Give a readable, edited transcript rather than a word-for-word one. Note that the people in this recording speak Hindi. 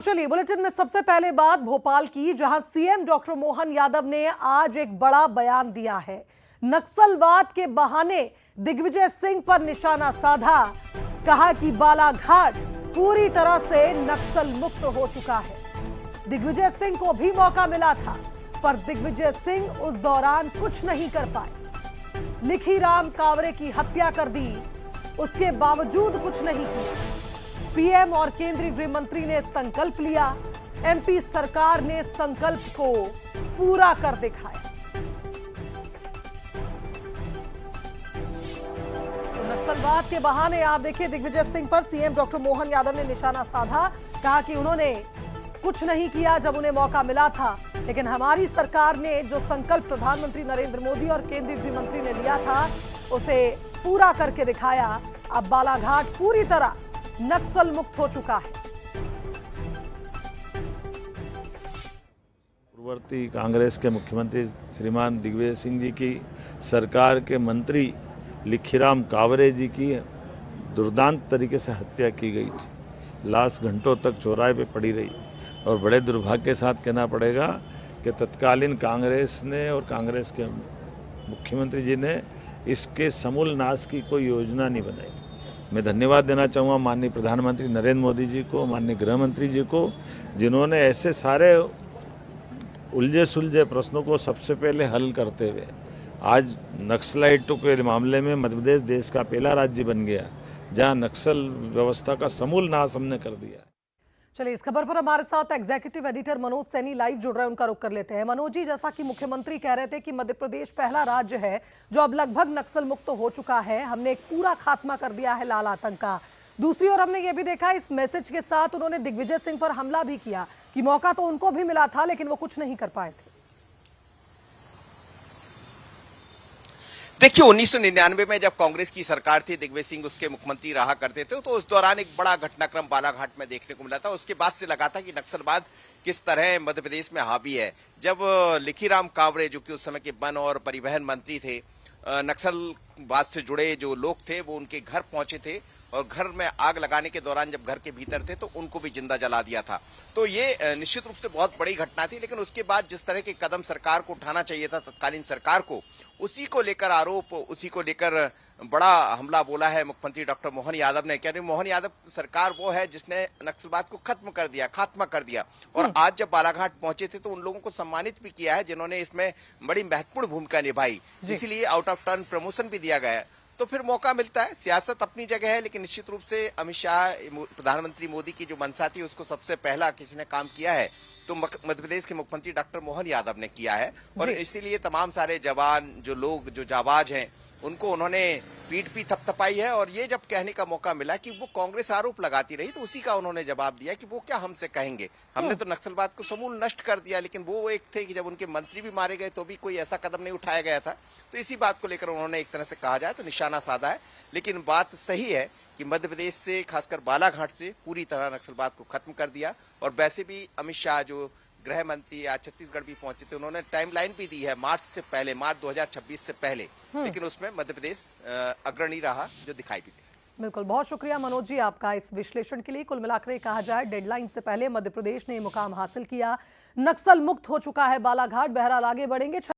चलिए बुलेटिन में सबसे पहले बात भोपाल की, जहां सीएम डॉक्टर मोहन यादव ने आज एक बड़ा बयान दिया है। नक्सलवाद के बहाने दिग्विजय सिंह पर निशाना साधा। कहा कि बालाघाट पूरी तरह से नक्सल मुक्त हो चुका है। दिग्विजय सिंह को भी मौका मिला था, पर दिग्विजय सिंह उस दौरान कुछ नहीं कर पाए। लिखीराम कावरे की हत्या कर दी, उसके बावजूद कुछ नहीं किया। पीएम और केंद्रीय गृह मंत्री ने संकल्प लिया, एमपी सरकार ने संकल्प को पूरा कर दिखाया। तो नक्सलवाद के बहाने आप देखिए दिग्विजय सिंह पर सीएम डॉक्टर मोहन यादव ने निशाना साधा। कहा कि उन्होंने कुछ नहीं किया जब उन्हें मौका मिला था, लेकिन हमारी सरकार ने जो संकल्प प्रधानमंत्री नरेंद्र मोदी और केंद्रीय गृह मंत्री ने लिया था उसे पूरा करके दिखाया। अब बालाघाट पूरी तरह नक्सल मुक्त हो चुका है। पूर्ववर्ती कांग्रेस के मुख्यमंत्री श्रीमान दिग्विजय सिंह जी की सरकार के मंत्री लिखीराम कावरे जी की दुर्दांत तरीके से हत्या की गई थी। लाश घंटों तक चौराहे पे पड़ी रही और बड़े दुर्भाग्य के साथ कहना पड़ेगा कि तत्कालीन कांग्रेस ने और कांग्रेस के मुख्यमंत्री जी ने इसके समूल नाश की कोई योजना नहीं बनाई। मैं धन्यवाद देना चाहूँगा माननीय प्रधानमंत्री नरेंद्र मोदी जी को, माननीय गृह मंत्री जी को, जिन्होंने ऐसे सारे उलझे सुलझे प्रश्नों को सबसे पहले हल करते हुए आज नक्सलाइटों के मामले में मध्य प्रदेश देश का पहला राज्य बन गया जहां नक्सल व्यवस्था का समूल नाश हमने कर दिया। चलिए इस खबर पर हमारे साथ executive editor Manoj Saini live जुड़ रहे हैं, उनका रुख कर लेते हैं। मनोज जी, जैसा कि मुख्यमंत्री कह रहे थे कि मध्य प्रदेश पहला राज्य है जो अब लगभग नक्सल मुक्त हो चुका है, हमने एक पूरा खात्मा कर दिया है लाल आतंक का। दूसरी ओर हमने ये भी देखा इस मैसेज के साथ उन्होंने दिग्विजय सिंह पर हमला भी किया कि मौका तो उनको भी मिला था लेकिन वो कुछ नहीं कर पाए थे। देखिए 1999 में जब कांग्रेस की सरकार थी, दिग्विजय सिंह उसके मुख्यमंत्री रहा करते थे, तो उस दौरान एक बड़ा घटनाक्रम बालाघाट में देखने को मिला था। उसके बाद से लगा था कि नक्सलवाद किस तरह मध्य प्रदेश में हावी है। जब लिखीराम कावरे जो कि उस समय के वन और परिवहन मंत्री थे, नक्सलवाद से जुड़े जो लोग थे वो उनके घर पहुंचे थे और घर में आग लगाने के दौरान जब घर के भीतर थे तो उनको भी जिंदा जला दिया था। तो ये निश्चित रूप से बहुत बड़ी घटना थी। लेकिन उसके बाद जिस तरह के कदम सरकार को उठाना चाहिए था तत्कालीन सरकार को, उसी को लेकर आरोप, उसी को लेकर बड़ा हमला बोला है मुख्यमंत्री डॉक्टर मोहन यादव ने। कह रहे मोहन यादव सरकार वो है जिसने नक्सलवाद को खत्म कर दिया, खात्मा कर दिया। और आज जब बालाघाट पहुंचे थे तो उन लोगों को सम्मानित भी किया है जिन्होंने इसमें बड़ी महत्वपूर्ण भूमिका निभाई, इसीलिए आउट ऑफ टर्न प्रमोशन भी दिया गया है। तो फिर मौका मिलता है। सियासत अपनी जगह है, लेकिन निश्चित रूप से अमित शाह, प्रधानमंत्री मोदी की जो मंशा थी उसको सबसे पहला किसी ने काम किया है तो मध्य प्रदेश के मुख्यमंत्री डॉक्टर मोहन यादव ने किया है। और इसीलिए तमाम सारे जवान, जो लोग, जो जाबाज हैं, उनको उन्होंने पीठ भी थपथपाई है। और ये जब कहने का मौका मिला कि वो कांग्रेस आरोप लगाती रही तो उसी का उन्होंने जवाब दिया कि वो क्या हमसे कहेंगे, हमने तो नक्सलवाद को समूल नष्ट कर दिया। लेकिन वो एक थे कि जब उनके मंत्री भी मारे गए तो भी कोई ऐसा कदम नहीं उठाया गया था। तो इसी बात को लेकर उन्होंने एक तरह से कहा जाए तो निशाना साधा है। लेकिन बात सही है कि मध्य प्रदेश से, खासकर बालाघाट से पूरी तरह नक्सलवाद को खत्म कर दिया। और वैसे भी अमित शाह जो गृह मंत्री आज छत्तीसगढ़ भी पहुंचे थे, उन्होंने टाइमलाइन भी दी है मार्च से पहले, मार्च 2026 से पहले। लेकिन उसमें मध्य प्रदेश अग्रणी रहा, जो दिखाई भी दे। बिल्कुल, बहुत शुक्रिया मनोज जी आपका इस विश्लेषण के लिए। कुल मिलाकर कहा जाए डेडलाइन से पहले मध्य प्रदेश ने मुकाम हासिल किया, नक्सल मुक्त हो चुका है बालाघाट। बहरहाल आगे बढ़ेंगे।